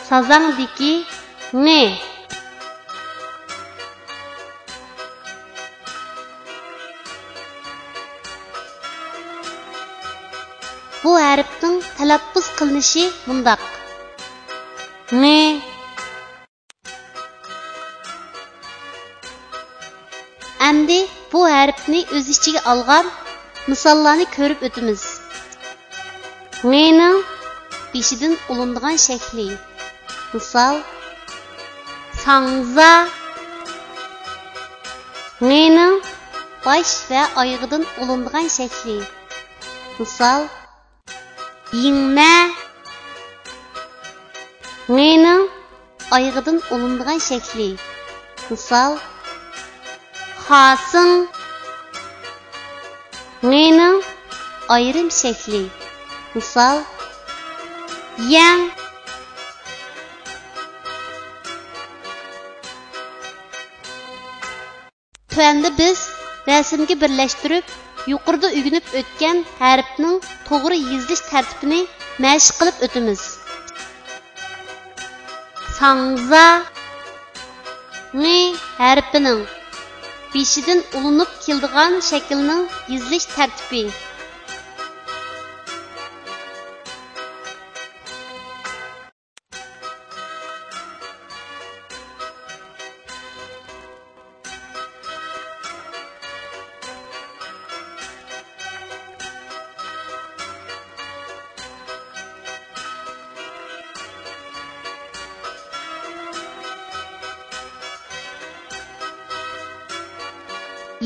sazangdiki ne. Bu harfning talaffuz qilinishi mundaq. Ne. Endi bu harfni o'z ichiga olgan misollarni ko'rib o'tamiz. Ne'ning beshidan ulindigan shakli. Misol sangza. Ne'ning bosh va oyog'idan ulindigan shakli. Misol yingma. Ne'ning oyog'idan ulindigan shakli. Misol Hasın. Ne'ning ayrim shakli. Misol yang. Tuanda biz rasmga birlashtirib, yuqorida o'rganib o'tgan harfning to'g'ri yozilish tartibini mashq qilib o'tamiz. Sangza ne harfining beshidan ulinib keladigan shaklning yozilish tartibi.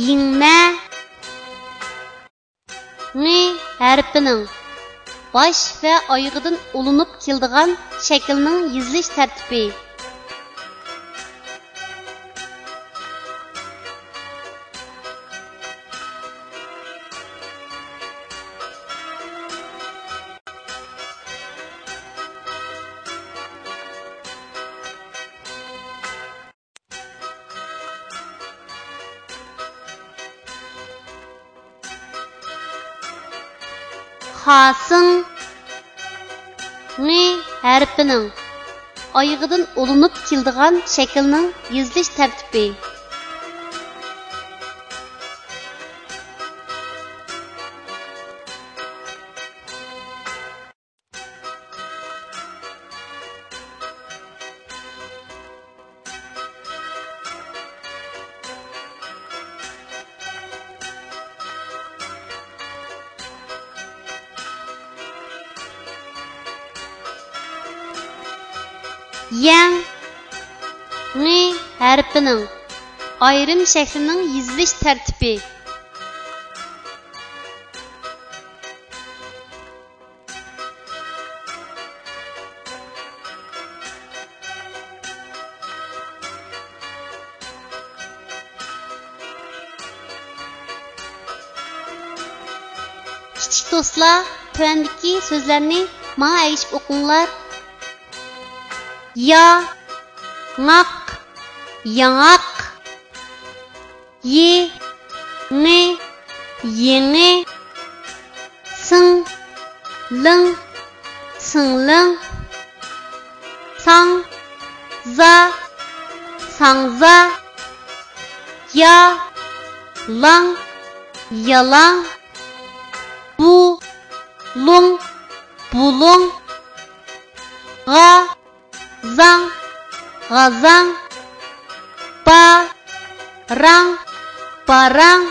Yingma ne harfining bosh va oyog'idan ulinib keladigan shaklning yozilish tartibi. Hasın ne harfining oyog'idan ulinib keladigan shaklning yozilish tartibi. Yang ne harfining ayrim shaklining yozilish tartibi. Kichik do'stlar, tuandagi so'zlarni menga aytib o'qinglar. Ya, ngak, yangak, ye, ne, yenge, sing, ling, singling, sang, za, sangza, ya, lang, yalang, bu, lung, bulung, ga, zang, gazang, pa, rang, parang,